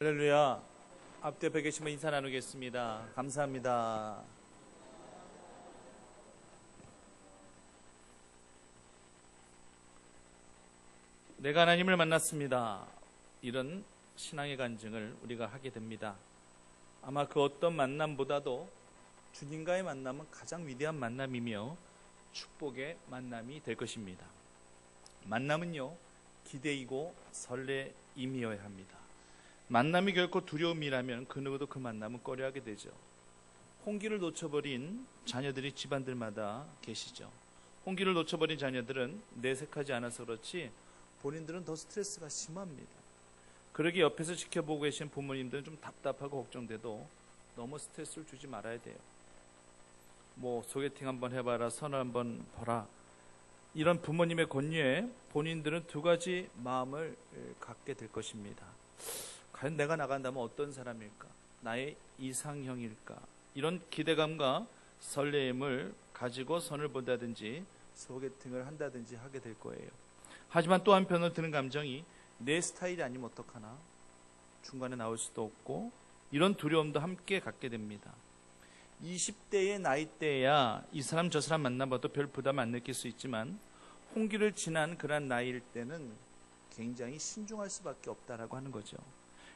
할렐루야. 앞에 뵙 계시면 인사 나누겠습니다. 감사합니다. 내가 하나님을 만났습니다. 이런 신앙의 간증을 우리가 하게 됩니다. 아마 그 어떤 만남보다도 주님과의 만남은 가장 위대한 만남이며 축복의 만남이 될 것입니다. 만남은요, 기대이고 설레임이어야 합니다. 만남이 결코 두려움이라면 그 누구도 그 만남은 꺼려하게 되죠. 홍기를 놓쳐버린 자녀들이 집안들마다 계시죠. 홍기를 놓쳐버린 자녀들은 내색하지 않아서 그렇지 본인들은 더 스트레스가 심합니다. 그러기 옆에서 지켜보고 계신 부모님들은 좀 답답하고 걱정돼도 너무 스트레스를 주지 말아야 돼요. 소개팅 한번 해봐라, 선을 한번 봐라, 이런 부모님의 권유에 본인들은 두 가지 마음을 갖게 될 것입니다. 과연 내가 나간다면 어떤 사람일까? 나의 이상형일까? 이런 기대감과 설레임을 가지고 선을 본다든지 소개팅을 한다든지 하게 될 거예요. 하지만 또 한편으로 드는 감정이 내 스타일이 아니면 어떡하나? 중간에 나올 수도 없고, 이런 두려움도 함께 갖게 됩니다. 20대의 나이대야 이 사람 저 사람 만나봐도 별 부담 안 느낄 수 있지만 홍기를 지난 그런 나이일 때는 굉장히 신중할 수밖에 없다라고 하는 거죠.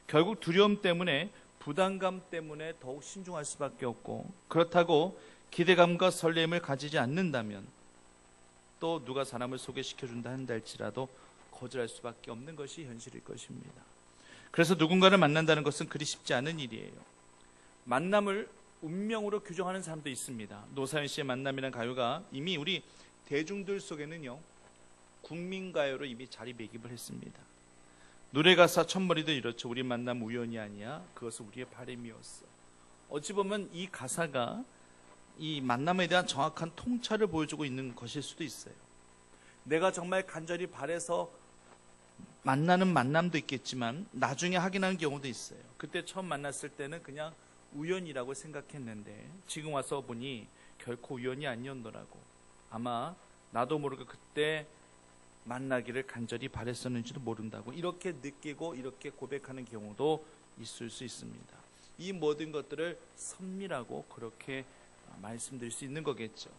결국 두려움 때문에, 부담감 때문에 더욱 신중할 수밖에 없고, 그렇다고 기대감과 설렘을 가지지 않는다면 또 누가 사람을 소개시켜준다 한다 할지라도 거절할 수밖에 없는 것이 현실일 것입니다. 그래서 누군가를 만난다는 것은 그리 쉽지 않은 일이에요. 만남을 운명으로 규정하는 사람도 있습니다. 노사연 씨의 만남이라는 가요가 이미 우리 대중들 속에는요, 국민가요로 이미 자리매김을 했습니다. 노래 가사 첫머리도 이렇죠. 우리 만남 우연이 아니야, 그것은 우리의 바람이었어. 어찌 보면 이 가사가 이 만남에 대한 정확한 통찰을 보여주고 있는 것일 수도 있어요. 내가 정말 간절히 바라서 만나는 만남도 있겠지만 나중에 확인하는 경우도 있어요. 그때 처음 만났을 때는 그냥 우연이라고 생각했는데 지금 와서 보니 결코 우연이 아니었더라고. 아마 나도 모르게 그때 만나기를 간절히 바랬었는지도 모른다고 이렇게 느끼고 이렇게 고백하는 경우도 있을 수 있습니다. 이 모든 것들을 선미라고 그렇게 말씀드릴 수 있는 거겠죠.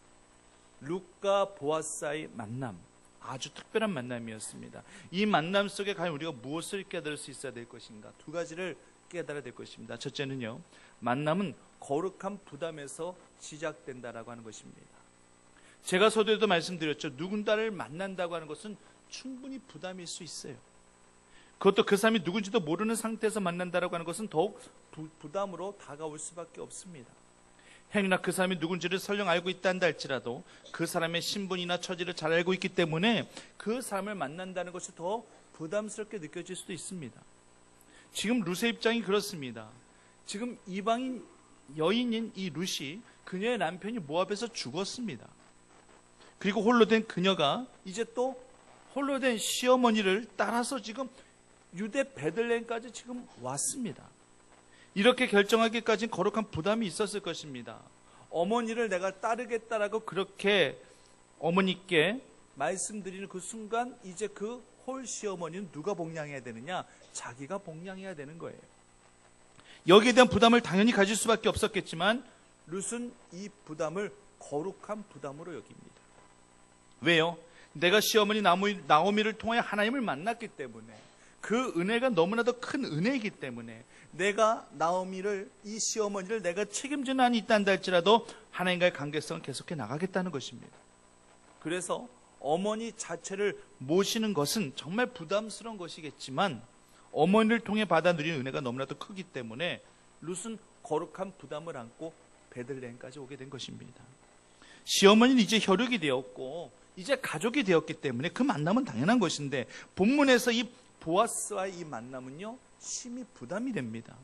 룻과 보아스의 만남, 아주 특별한 만남이었습니다. 이 만남 속에 과연 우리가 무엇을 깨달을 수 있어야 될 것인가? 두 가지를 깨달아야 될 것입니다. 첫째는요, 만남은 거룩한 부담에서 시작된다라고 하는 것입니다. 제가 서두에도 말씀드렸죠. 누군가를 만난다고 하는 것은 충분히 부담일 수 있어요. 그것도 그 사람이 누군지도 모르는 상태에서 만난다라고 하는 것은 더욱 부담으로 다가올 수밖에 없습니다. 행여나 그 사람이 누군지를 설령 알고 있다 한다 할지라도 그 사람의 신분이나 처지를 잘 알고 있기 때문에 그 사람을 만난다는 것이 더 부담스럽게 느껴질 수도 있습니다. 지금 룻의 입장이 그렇습니다. 지금 이방인 여인인 이 룻이 그녀의 남편이 모압에서 죽었습니다. 그리고 홀로 된 그녀가 이제 또 홀로 된 시어머니를 따라서 지금 유대 베들레헴까지 지금 왔습니다. 이렇게 결정하기까지는 거룩한 부담이 있었을 것입니다. 어머니를 내가 따르겠다라고 그렇게 어머니께 말씀드리는 그 순간 이제 그 홀 시어머니는 누가 복양해야 되느냐? 자기가 복양해야 되는 거예요. 여기에 대한 부담을 당연히 가질 수밖에 없었겠지만 룻은 이 부담을 거룩한 부담으로 여깁니다. 왜요? 내가 시어머니 나오미를 통해 하나님을 만났기 때문에, 그 은혜가 너무나도 큰 은혜이기 때문에 내가 나오미를, 이 시어머니를 내가 책임지는 한이 있다는다 할지라도 하나님과의 관계성을 계속해 나가겠다는 것입니다. 그래서 어머니 자체를 모시는 것은 정말 부담스러운 것이겠지만 어머니를 통해 받아 누리는 은혜가 너무나도 크기 때문에 룻은 거룩한 부담을 안고 베들레헴까지 오게 된 것입니다. 시어머니는 이제 혈육이 되었고 이제 가족이 되었기 때문에 그 만남은 당연한 것인데, 본문에서 이 보아스와의 이 만남은요, 심히 부담이 됩니다.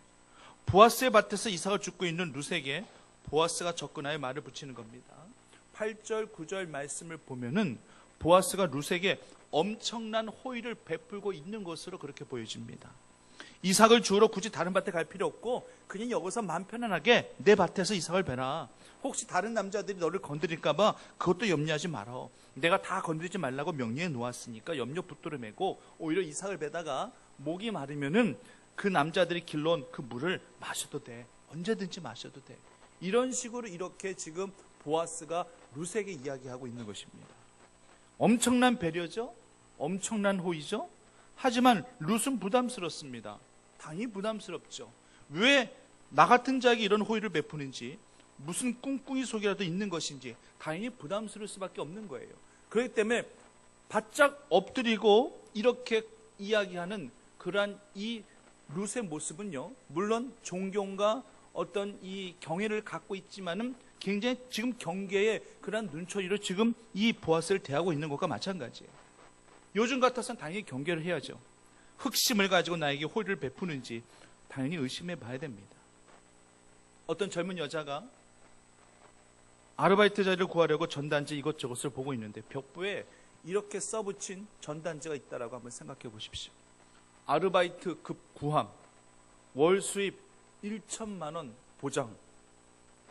보아스의 밭에서 이삭을 줍고 있는 룻에게 보아스가 접근하여 말을 붙이는 겁니다. 8절 9절 말씀을 보면은 보아스가 룻에게 엄청난 호의를 베풀고 있는 것으로 그렇게 보여집니다. 이삭을 주우러 굳이 다른 밭에 갈 필요 없고 그냥 여기서 마음 편안하게 내 밭에서 이삭을 베라. 혹시 다른 남자들이 너를 건드릴까 봐 그것도 염려하지 말아. 내가 다 건드리지 말라고 명령해 놓았으니까 염려 붙들어 매고 오히려 이삭을 베다가 목이 마르면은 그 남자들이 길러온 그 물을 마셔도 돼. 언제든지 마셔도 돼. 이런 식으로 이렇게 지금 보아스가 룻에게 이야기하고 있는 것입니다. 엄청난 배려죠? 엄청난 호의죠? 하지만 룻은 부담스럽습니다. 당연히 부담스럽죠. 왜 나 같은 자에게 이런 호의를 베푸는지, 무슨 꿍꿍이 속이라도 있는 것인지 당연히 부담스러울 수밖에 없는 거예요. 그렇기 때문에 바짝 엎드리고 이렇게 이야기하는 그러한 이 룻의 모습은요, 물론 존경과 어떤 이 경애를 갖고 있지만은 굉장히 지금 경계의 그러한 눈초리로 지금 이 보아스를 대하고 있는 것과 마찬가지예요. 요즘 같아서는 당연히 경계를 해야죠. 흑심을 가지고 나에게 호의를 베푸는지 당연히 의심해 봐야 됩니다. 어떤 젊은 여자가 아르바이트 자리를 구하려고 전단지 이것저것을 보고 있는데 벽부에 이렇게 써붙인 전단지가 있다라고 한번 생각해 보십시오. 아르바이트 급 구함, 월 수입 1천만 원 보장,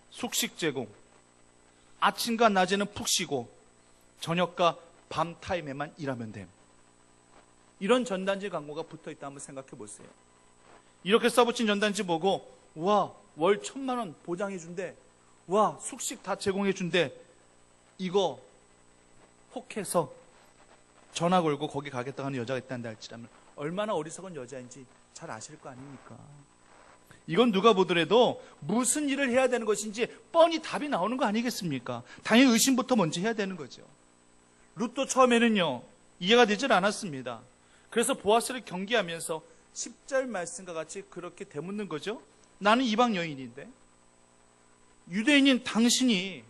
숙식 제공, 아침과 낮에는 푹 쉬고 저녁과 밤 타임에만 일하면 됨. 이런 전단지 광고가 붙어 있다 한번 생각해 보세요. 이렇게 써붙인 전단지 보고 와, 월 1,000만 원 보장해 준대. 와, 숙식 다 제공해 준대. 이거 혹해서 전화 걸고 거기 가겠다고 하는 여자가 있다는데 할지라면 얼마나 어리석은 여자인지 잘 아실 거 아닙니까? 이건 누가 보더라도 무슨 일을 해야 되는 것인지 뻔히 답이 나오는 거 아니겠습니까? 당연히 의심부터 먼저 해야 되는 거죠. 룻도 처음에는요, 이해가 되질 않았습니다. 그래서 보아스를 경계하면서 10절 말씀과 같이 그렇게 되묻는 거죠. 나는 이방 여인인데 유대인인 당신이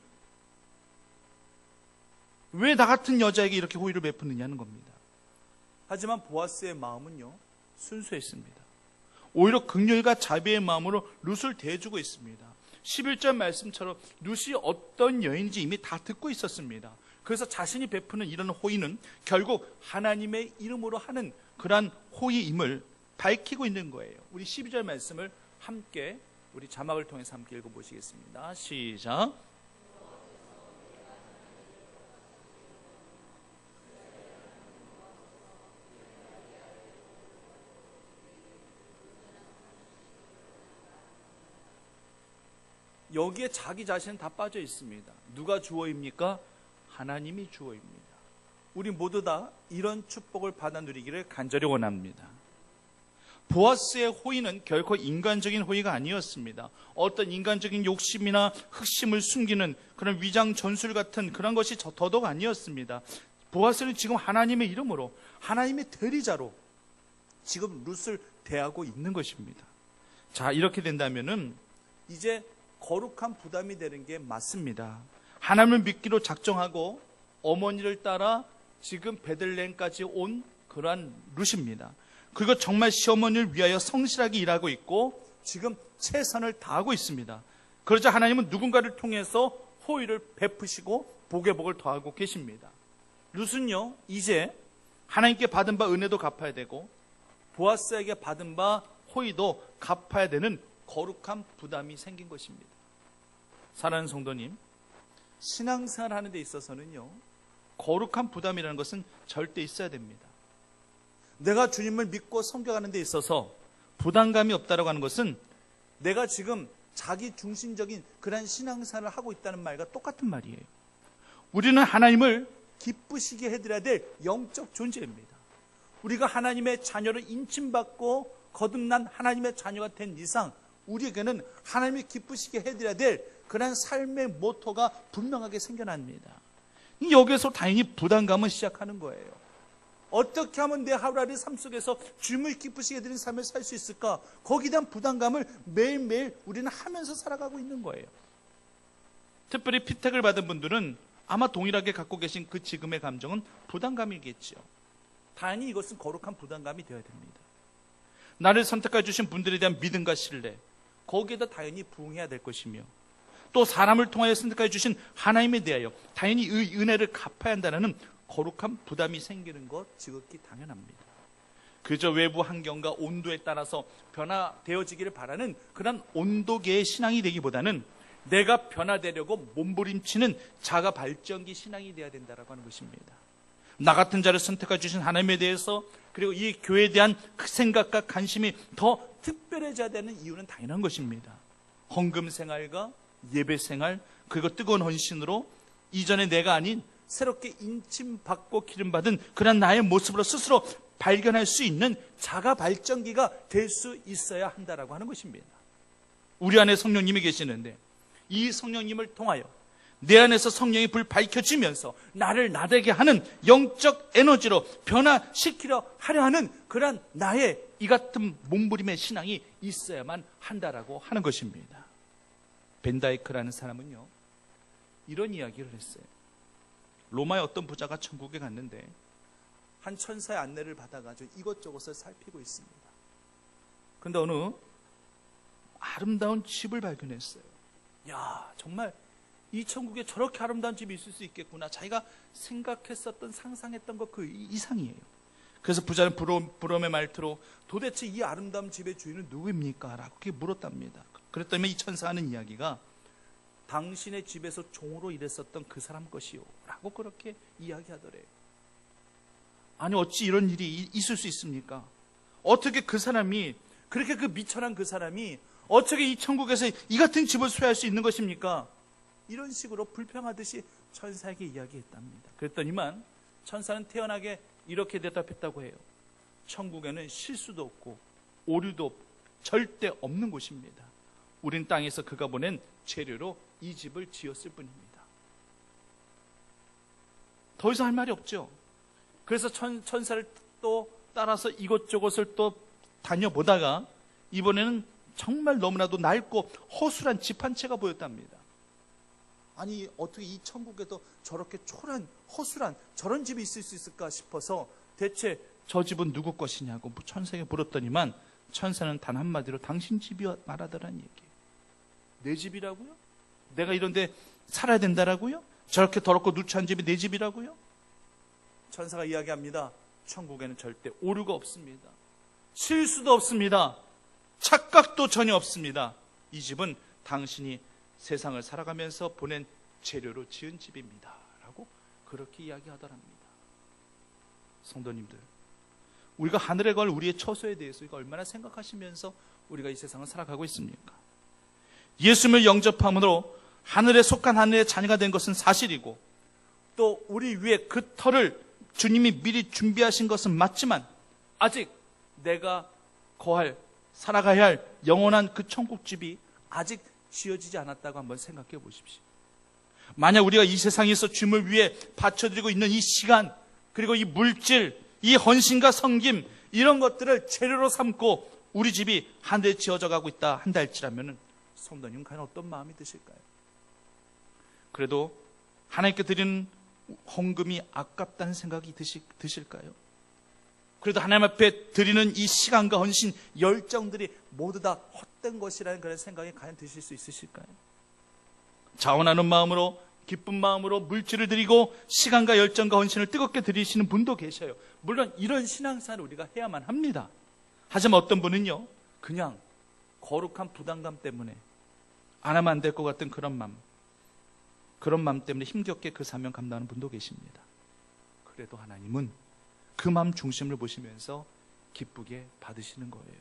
왜 나 같은 여자에게 이렇게 호의를 베푸느냐는 겁니다. 하지만 보아스의 마음은요, 순수했습니다. 오히려 긍휼과 자비의 마음으로 룻을 대해주고 있습니다. 11절 말씀처럼 룻이 어떤 여인인지 이미 다 듣고 있었습니다. 그래서 자신이 베푸는 이런 호의는 결국 하나님의 이름으로 하는 그러한 호의임을 밝히고 있는 거예요. 우리 12절 말씀을 함께 우리 자막을 통해서 함께 읽어보시겠습니다. 시작. 여기에 자기 자신은 다 빠져 있습니다. 누가 주어입니까? 하나님이 주어입니다. 우리 모두 다 이런 축복을 받아 누리기를 간절히 원합니다. 보아스의 호의는 결코 인간적인 호의가 아니었습니다. 어떤 인간적인 욕심이나 흑심을 숨기는 그런 위장 전술 같은 그런 것이 더더욱 아니었습니다. 보아스는 지금 하나님의 이름으로, 하나님의 대리자로 지금 룻을 대하고 있는 것입니다. 자, 이렇게 된다면은 이제 거룩한 부담이 되는 게 맞습니다. 하나님을 믿기로 작정하고 어머니를 따라 지금 베들레헴까지 온 그러한 룻입니다. 그리고 정말 시어머니를 위하여 성실하게 일하고 있고 지금 최선을 다하고 있습니다. 그러자 하나님은 누군가를 통해서 호의를 베푸시고 복의 복을 더하고 계십니다. 룻은요, 이제 하나님께 받은 바 은혜도 갚아야 되고 보아스에게 받은 바 호의도 갚아야 되는 거룩한 부담이 생긴 것입니다. 사랑하는 성도님, 신앙생활 하는 데 있어서는요, 거룩한 부담이라는 것은 절대 있어야 됩니다. 내가 주님을 믿고 섬겨가는 데 있어서 부담감이 없다라고 하는 것은 내가 지금 자기 중심적인 그런 신앙생활을 하고 있다는 말과 똑같은 말이에요. 우리는 하나님을 기쁘시게 해드려야 될 영적 존재입니다. 우리가 하나님의 자녀를 인침받고 거듭난 하나님의 자녀가 된 이상 우리에게는 하나님이 기쁘시게 해드려야 될 그런 삶의 모토가 분명하게 생겨납니다. 여기에서 당연히 부담감은 시작하는 거예요. 어떻게 하면 내 하루하루 삶 속에서 주님을 기쁘시게 해드리는 삶을 살 수 있을까? 거기에 대한 부담감을 매일매일 우리는 하면서 살아가고 있는 거예요. 특별히 피택을 받은 분들은 아마 동일하게 갖고 계신 그 지금의 감정은 부담감이겠죠. 당연히 이것은 거룩한 부담감이 되어야 됩니다. 나를 선택해 주신 분들에 대한 믿음과 신뢰, 거기에다 당연히 부응해야 될 것이며 또 사람을 통하여 선택해 주신 하나님에 대하여 당연히 이 은혜를 갚아야 한다는 거룩한 부담이 생기는 것 지극히 당연합니다. 그저 외부 환경과 온도에 따라서 변화되어지기를 바라는 그런 온도계의 신앙이 되기보다는 내가 변화되려고 몸부림치는 자가 발전기 신앙이 되어야 된다고 하는 것입니다. 나 같은 자를 선택해 주신 하나님에 대해서, 그리고 이 교회에 대한 그 생각과 관심이 더 특별해져야 되는 이유는 당연한 것입니다. 헌금 생활과 예배 생활, 그리고 뜨거운 헌신으로 이전에 내가 아닌 새롭게 인침받고 기름받은 그런 나의 모습으로 스스로 발견할 수 있는 자가 발전기가 될 수 있어야 한다라고 하는 것입니다. 우리 안에 성령님이 계시는데 이 성령님을 통하여 내 안에서 성령이 불 밝혀지면서 나를 나되게 하는 영적 에너지로 변화시키려 하려 하는 그런 나의 이 같은 몸부림의 신앙이 있어야만 한다라고 하는 것입니다. 벤다이크라는 사람은요, 이런 이야기를 했어요. 로마의 어떤 부자가 천국에 갔는데 한 천사의 안내를 받아가지고 이것저것을 살피고 있습니다. 그런데 어느 아름다운 집을 발견했어요. 야, 정말 이 천국에 저렇게 아름다운 집이 있을 수 있겠구나. 자기가 생각했었던, 상상했던 것 그 이상이에요. 그래서 부자는 부러움의 말투로 도대체 이 아름다운 집의 주인은 누구입니까? 라고 그렇게 물었답니다. 그랬더니 이 천사가 하는 이야기가 당신의 집에서 종으로 일했었던 그 사람 것이요 라고 그렇게 이야기하더래요. 아니, 어찌 이런 일이 있을 수 있습니까? 어떻게 그 사람이, 그렇게 그 미천한 그 사람이 어떻게 이 천국에서 이 같은 집을 소유할 수 있는 것입니까? 이런 식으로 불평하듯이 천사에게 이야기했답니다. 그랬더니만 천사는 태연하게 이렇게 대답했다고 해요. 천국에는 실수도 없고 오류도 절대 없는 곳입니다. 우린 땅에서 그가 보낸 재료로 이 집을 지었을 뿐입니다. 더 이상 할 말이 없죠. 그래서 천사를 또 따라서 이곳저곳을 또 다녀보다가 이번에는 정말 너무나도 낡고 허술한 집 한 채가 보였답니다. 아니, 어떻게 이 천국에도 저렇게 초라한 허술한 저런 집이 있을 수 있을까 싶어서 대체 저 집은 누구 것이냐고 천사에게 물었더니만 천사는 단 한마디로 당신 집이 말하더란 얘기예요. 내 집이라고요? 내가 이런 데 살아야 된다라고요? 저렇게 더럽고 누추한 집이 내 집이라고요? 천사가 이야기합니다. 천국에는 절대 오류가 없습니다. 실수도 없습니다. 착각도 전혀 없습니다. 이 집은 당신이 세상을 살아가면서 보낸 재료로 지은 집입니다. 라고 그렇게 이야기하더랍니다. 성도님들, 우리가 하늘에 걸 우리의 처소에 대해서 우리가 얼마나 생각하시면서 우리가 이 세상을 살아가고 있습니까? 예수님을 영접함으로 하늘에 속한 하늘의 자녀가 된 것은 사실이고, 또 우리 위에 그 터를 주님이 미리 준비하신 것은 맞지만 아직 내가 거할, 살아가야 할 영원한 그 천국집이 아직 지어지지 않았다고 한번 생각해 보십시오. 만약 우리가 이 세상에서 주님을 위해 바쳐드리고 있는 이 시간, 그리고 이 물질, 이 헌신과 섬김, 이런 것들을 재료로 삼고 우리 집이 하늘에 지어져 가고 있다 한다 할지라면 성도님 과연 어떤 마음이 드실까요? 그래도 하나님께 드리는 헌금이 아깝다는 생각이 드실까요? 그래도 하나님 앞에 드리는 이 시간과 헌신, 열정들이 모두 다 헛된 것이라는 그런 생각이 과연 드실 수 있으실까요? 자원하는 마음으로, 기쁜 마음으로 물질을 드리고 시간과 열정과 헌신을 뜨겁게 드리시는 분도 계셔요. 물론 이런 신앙생활을 우리가 해야만 합니다. 하지만 어떤 분은요, 그냥 거룩한 부담감 때문에 안 하면 안 될 것 같은 그런 마음 때문에 힘겹게 그 사명 감당하는 분도 계십니다. 그래도 하나님은 그 마음 중심을 보시면서 기쁘게 받으시는 거예요.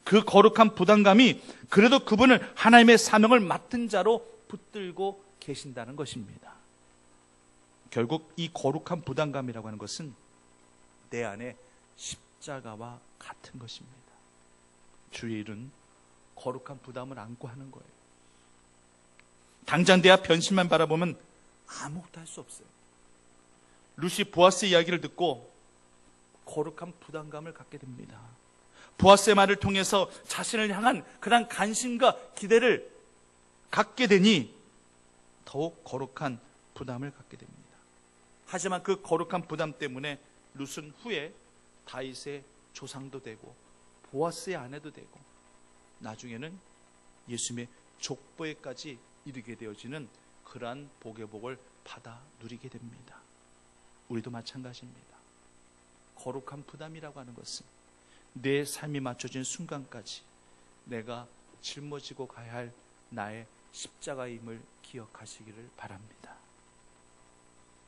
그 거룩한 부담감이 그래도 그분을 하나님의 사명을 맡은 자로 붙들고 계신다는 것입니다. 결국 이 거룩한 부담감이라고 하는 것은 내 안에 십자가와 같은 것입니다. 주의 일은 거룩한 부담을 안고 하는 거예요. 당장 내 앞 현실만 바라보면 아무것도 할 수 없어요. 루시 보아스 이야기를 듣고 거룩한 부담감을 갖게 됩니다. 보아스의 말을 통해서 자신을 향한 그런 관심과 기대를 갖게 되니 더욱 거룩한 부담을 갖게 됩니다. 하지만 그 거룩한 부담 때문에 룻은 후에 다윗의 조상도 되고 보아스의 아내도 되고 나중에는 예수님의 족보에까지 이르게 되어지는 그러한 복의 복을 받아 누리게 됩니다. 우리도 마찬가지입니다. 거룩한 부담이라고 하는 것은 내 삶이 맞춰진 순간까지 내가 짊어지고 가야 할 나의 십자가임을 기억하시기를 바랍니다.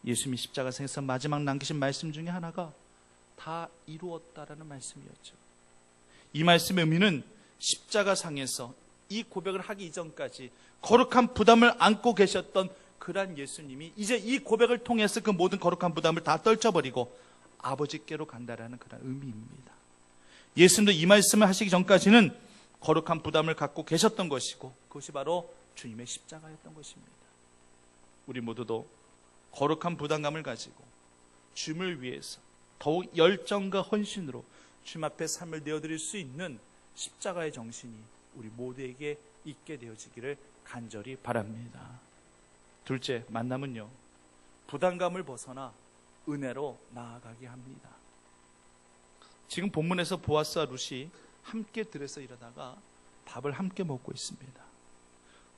예수님이 십자가상에서 마지막 남기신 말씀 중에 하나가 다 이루었다라는 말씀이었죠. 이 말씀의 의미는 십자가상에서 이 고백을 하기 이전까지 거룩한 부담을 안고 계셨던 그러한 예수님이 이제 이 고백을 통해서 그 모든 거룩한 부담을 다 떨쳐버리고 아버지께로 간다라는 그런 의미입니다. 예수님도 이 말씀을 하시기 전까지는 거룩한 부담을 갖고 계셨던 것이고 그것이 바로 주님의 십자가였던 것입니다. 우리 모두도 거룩한 부담감을 가지고 주님을 위해서 더욱 열정과 헌신으로 주님 앞에 삶을 내어드릴 수 있는 십자가의 정신이 우리 모두에게 있게 되어지기를 간절히 바랍니다. 둘째, 만남은요, 부담감을 벗어나 은혜로 나아가게 합니다. 지금 본문에서 보아스와 룻이 함께 들에서 일하다가 밥을 함께 먹고 있습니다.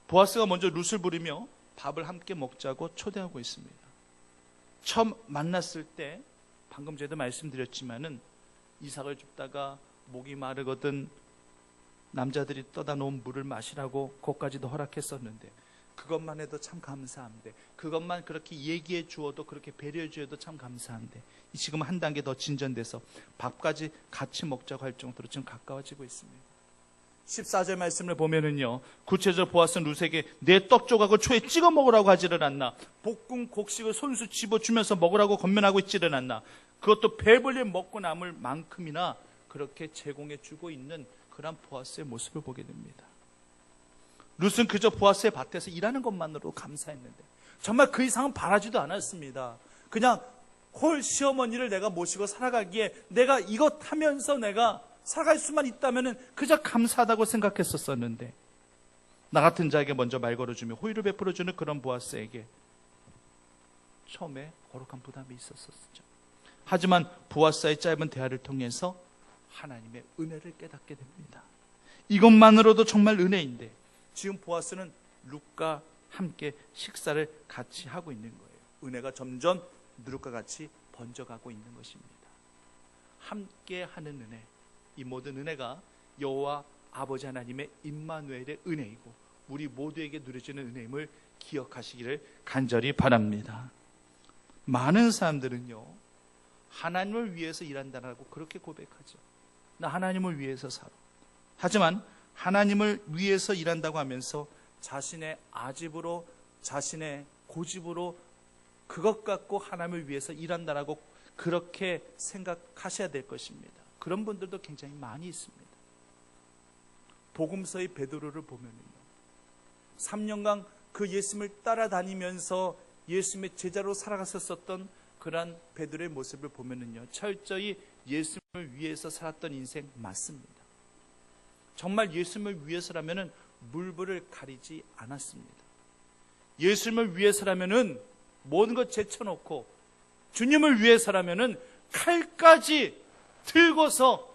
보아스가 먼저 룻을 부르며 밥을 함께 먹자고 초대하고 있습니다. 처음 만났을 때 방금 전에도 말씀드렸지만은 이삭을 줍다가 목이 마르거든 남자들이 떠다 놓은 물을 마시라고 그것까지도 허락했었는데 그것만 해도 참 감사한데, 그것만 그렇게 얘기해 주어도, 그렇게 배려해 주어도 참 감사한데, 지금 한 단계 더 진전돼서 밥까지 같이 먹자고 할 정도로 지금 가까워지고 있습니다. 14절 말씀을 보면은요, 구체적으로 보아스는 룻에게 내 떡 조각을 초에 찍어 먹으라고 하지를 않나, 볶은 곡식을 손수 집어주면서 먹으라고 권면하고 있지를 않나, 그것도 배불리 먹고 남을 만큼이나 그렇게 제공해 주고 있는 그런 보아스의 모습을 보게 됩니다. 룻은 그저 보아스의 밭에서 일하는 것만으로 감사했는데 정말 그 이상은 바라지도 않았습니다. 그냥 홀 시어머니를 내가 모시고 살아가기에 내가 이것 하면서 내가 살아갈 수만 있다면 그저 감사하다고 생각했었는데, 나 같은 자에게 먼저 말 걸어주며 호의를 베풀어주는 그런 보아스에게 처음에 거룩한 부담이 있었었죠. 하지만 보아스와의 짧은 대화를 통해서 하나님의 은혜를 깨닫게 됩니다. 이것만으로도 정말 은혜인데 지금 보아스는 룻과 함께 식사를 같이 하고 있는 거예요. 은혜가 점점 룻과 같이 번져가고 있는 것입니다. 함께 하는 은혜, 이 모든 은혜가 여호와 아버지 하나님의 임마누엘의 은혜이고 우리 모두에게 누려지는 은혜임을 기억하시기를 간절히 바랍니다. 많은 사람들은요, 하나님을 위해서 일한다라고 그렇게 고백하죠. 나 하나님을 위해서 살아. 하지만 하나님을 위해서 일한다고 하면서 자신의 아집으로, 자신의 고집으로 그것 갖고 하나님을 위해서 일한다라고 그렇게 생각하셔야 될 것입니다. 그런 분들도 굉장히 많이 있습니다. 복음서의 베드로를 보면요, 3년간 그 예수님을 따라다니면서 예수님의 제자로 살아갔었던 그런 베드로의 모습을 보면요, 철저히 예수님을 위해서 살았던 인생 맞습니다. 정말 예수님을 위해서라면은 물불을 가리지 않았습니다. 예수님을 위해서라면은 모든 것 제쳐놓고, 주님을 위해서라면은 칼까지 들고서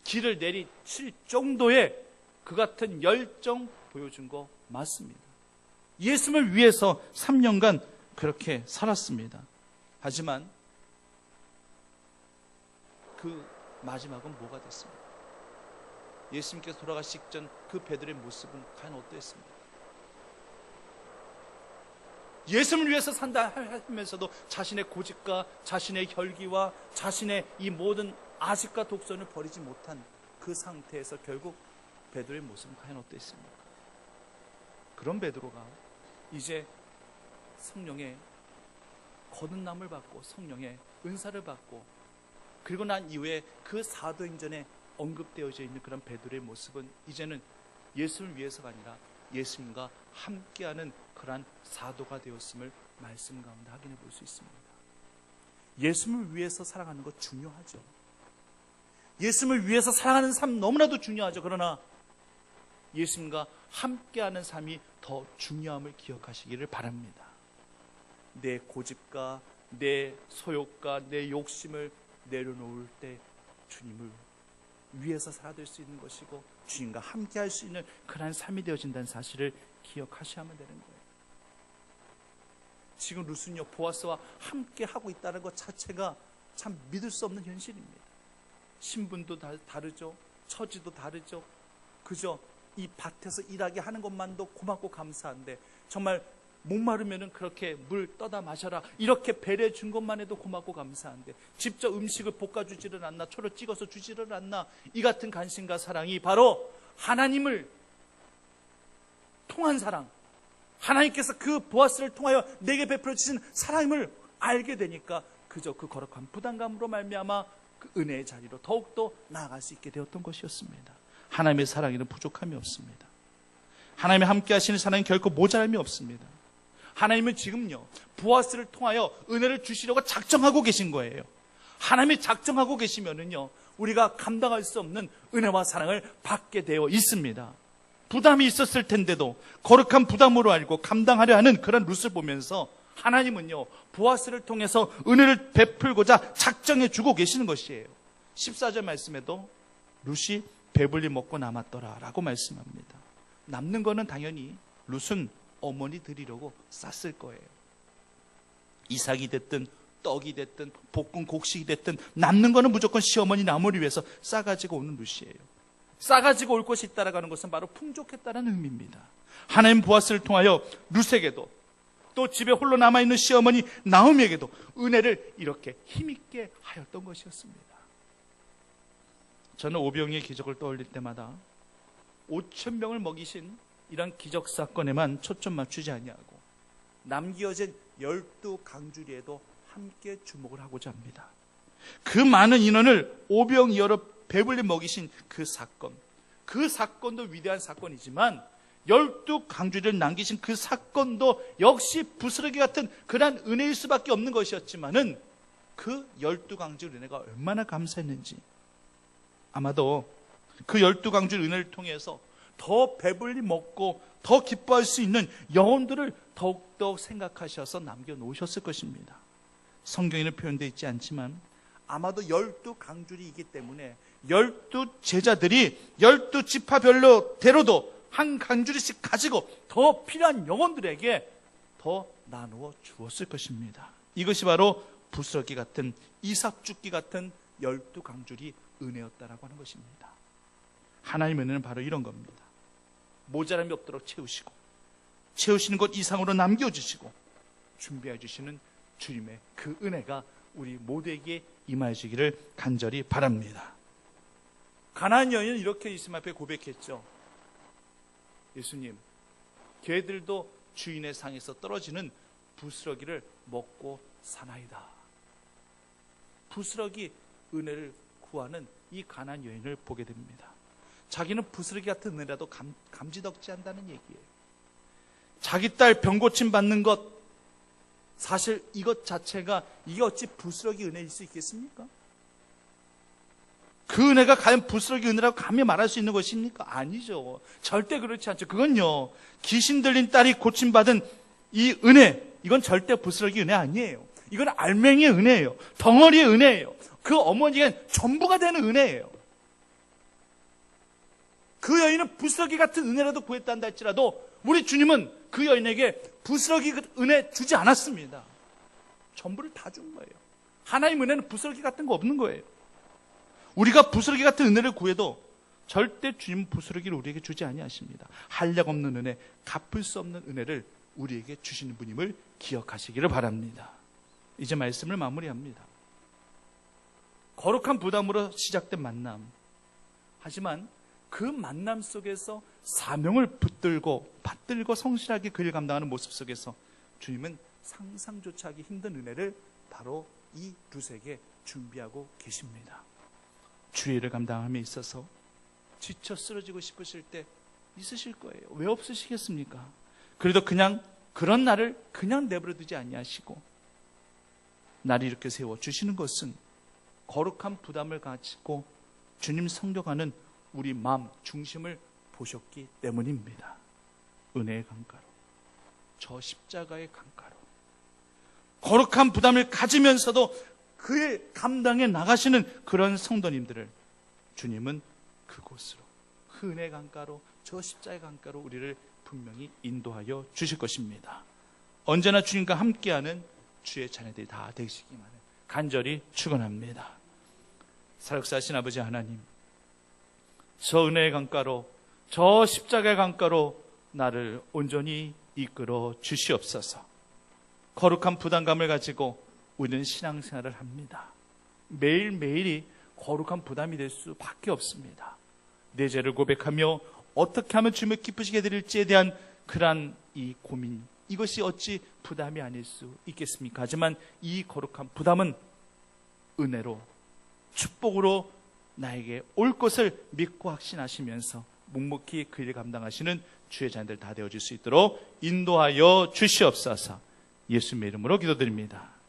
길을 내리칠 정도의 그 같은 열정 보여준 거 맞습니다. 예수님을 위해서 3년간 그렇게 살았습니다. 하지만 그 마지막은 뭐가 됐습니까? 예수님께서 돌아가시기 전 그 베드로의 모습은 과연 어떠했습니까? 예수님을 위해서 산다 하면서도 자신의 고집과 자신의 혈기와 자신의 이 모든 아식과 독선을 버리지 못한 그 상태에서 결국 베드로의 모습은 과연 어떠했습니까? 그런 베드로가 이제 성령의 거듭남을 받고 성령의 은사를 받고 그리고 난 이후에 그 사도행전에 언급되어져 있는 그런 베드로의 모습은 이제는 예수를 위해서가 아니라 예수님과 함께하는 그러한 사도가 되었음을 말씀 가운데 확인해 볼 수 있습니다. 예수님을 위해서 살아가는 것 중요하죠. 예수님을 위해서 살아가는 삶 너무나도 중요하죠. 그러나 예수님과 함께하는 삶이 더 중요함을 기억하시기를 바랍니다. 내 고집과 내 소욕과 내 욕심을 내려놓을 때 주님을 위해서 살아갈 수 있는 것이고 주님과 함께 할 수 있는 그러한 삶이 되어진다는 사실을 기억하셔야만 되는 거예요. 지금 룻은요, 보아스와 함께 하고 있다는 것 자체가 참 믿을 수 없는 현실입니다. 신분도 다르죠, 처지도 다르죠. 그저 이 밭에서 일하게 하는 것만도 고맙고 감사한데 정말 목마르면은 그렇게 물 떠다 마셔라. 이렇게 배려해 준 것만 해도 고맙고 감사한데 직접 음식을 볶아주지를 않나, 초로 찍어서 주지를 않나. 이 같은 관심과 사랑이 바로 하나님을 통한 사랑, 하나님께서 그 보아스를 통하여 내게 베풀어 주신 사랑임을 알게 되니까 그저 그 거룩한 부담감으로 말미암아 그 은혜의 자리로 더욱더 나아갈 수 있게 되었던 것이었습니다. 하나님의 사랑에는 부족함이 없습니다. 하나님의 함께 하시는 사랑은 결코 모자람이 없습니다. 하나님은 지금요, 보아스를 통하여 은혜를 주시려고 작정하고 계신 거예요. 하나님이 작정하고 계시면은요, 우리가 감당할 수 없는 은혜와 사랑을 받게 되어 있습니다. 부담이 있었을 텐데도 거룩한 부담으로 알고 감당하려 하는 그런 룻을 보면서 하나님은요, 보아스를 통해서 은혜를 베풀고자 작정해 주고 계시는 것이에요. 14절 말씀에도 룻이 배불리 먹고 남았더라 라고 말씀합니다. 남는 거는 당연히 룻은 어머니 드리려고 쌌을 거예요. 이삭이 됐든 떡이 됐든 볶은 곡식이 됐든 남는 거는 무조건 시어머니 나무를 위해서 싸가지고 오는 룻이에요. 싸가지고 올 것이 있다라는 것은 바로 풍족했다는 의미입니다. 하나님 보아스를 통하여 룻에게도 또 집에 홀로 남아있는 시어머니 나오미에게도 은혜를 이렇게 힘있게 하였던 것이었습니다. 저는 오병이의 기적을 떠올릴 때마다 5,000명을 먹이신 이런 기적 사건에만 초점 맞추지 아니하고 남겨진 12강주리에도 함께 주목을 하고자 합니다. 그 많은 인원을 오병이어로 배불리 먹이신 그 사건도 위대한 사건이지만 12강주리를 남기신 그 사건도 역시 부스러기 같은 그러한 은혜일 수밖에 없는 것이었지만은 그 12강주리 은혜가 얼마나 감사했는지, 아마도 그 12강주리 은혜를 통해서 더 배불리 먹고 더 기뻐할 수 있는 영혼들을 더욱더 생각하셔서 남겨놓으셨을 것입니다. 성경에는 표현되어 있지 않지만 아마도 12강주리이기 때문에 12제자들이 12지파별로대로도 한 강주리씩 가지고 더 필요한 영혼들에게 더 나누어 주었을 것입니다. 이것이 바로 부스러기 같은, 이삭죽기 같은 12강주리 은혜였다라고 하는 것입니다. 하나님의 은혜는 바로 이런 겁니다. 모자람이 없도록 채우시고, 채우시는 것 이상으로 남겨주시고, 준비해 주시는 주님의 그 은혜가 우리 모두에게 임하시기를 간절히 바랍니다. 가나안 여인은 이렇게 예수님 앞에 고백했죠. 예수님, 개들도 주인의 상에서 떨어지는 부스러기를 먹고 사나이다. 부스러기 은혜를 구하는 이 가나안 여인을 보게 됩니다. 자기는 부스러기 같은 은혜라도 감지덕지 한다는 얘기예요. 자기 딸 병고침 받는 것, 사실 이것 자체가 이게 어찌 부스러기 은혜일 수 있겠습니까? 그 은혜가 과연 부스러기 은혜라고 감히 말할 수 있는 것입니까? 아니죠. 절대 그렇지 않죠. 그건요, 귀신 들린 딸이 고침받은 이 은혜, 이건 절대 부스러기 은혜 아니에요. 이건 알맹이의 은혜예요. 덩어리의 은혜예요. 그 어머니가 전부가 되는 은혜예요. 그 여인은 부스러기 같은 은혜라도 구했단다 할지라도 우리 주님은 그 여인에게 부스러기 은혜 주지 않았습니다. 전부를 다 준 거예요. 하나님 은혜는 부스러기 같은 거 없는 거예요. 우리가 부스러기 같은 은혜를 구해도 절대 주님은 부스러기를 우리에게 주지 아니하십니다. 한량 없는 은혜, 갚을 수 없는 은혜를 우리에게 주시는 분임을 기억하시기를 바랍니다. 이제 말씀을 마무리합니다. 거룩한 부담으로 시작된 만남, 하지만 그 만남 속에서 사명을 받들고 성실하게 그 일 감당하는 모습 속에서 주님은 상상조차 하기 힘든 은혜를 바로 이 룻에게 준비하고 계십니다. 주의 일을 감당함에 있어서 지쳐 쓰러지고 싶으실 때 있으실 거예요. 왜 없으시겠습니까? 그래도 그냥 그런 나를 그냥 내버려 두지 아니하시고 나를 이렇게 세워 주시는 것은 거룩한 부담을 가지고 주님 성경하는 우리 마음 중심을 보셨기 때문입니다. 은혜의 강가로, 저 십자가의 강가로 거룩한 부담을 가지면서도 그의 감당해 나가시는 그런 성도님들을 주님은 그곳으로, 그 은혜의 강가로, 저 십자가의 강가로 우리를 분명히 인도하여 주실 것입니다. 언제나 주님과 함께하는 주의 자녀들이 다 되시기만을 간절히 축원합니다. 사역사하신 아버지 하나님, 저 은혜의 강가로, 저 십자가의 강가로 나를 온전히 이끌어 주시옵소서. 거룩한 부담감을 가지고 우리는 신앙생활을 합니다. 매일매일이 거룩한 부담이 될 수밖에 없습니다. 내 죄를 고백하며 어떻게 하면 주님을 기쁘시게 해드릴지에 대한 그러한 이 고민, 이것이 어찌 부담이 아닐 수 있겠습니까? 하지만 이 거룩한 부담은 은혜로, 축복으로 나에게 올 것을 믿고 확신하시면서 묵묵히 그 일을 감당하시는 주의 자녀들 다 되어줄 수 있도록 인도하여 주시옵소서. 예수님의 이름으로 기도드립니다.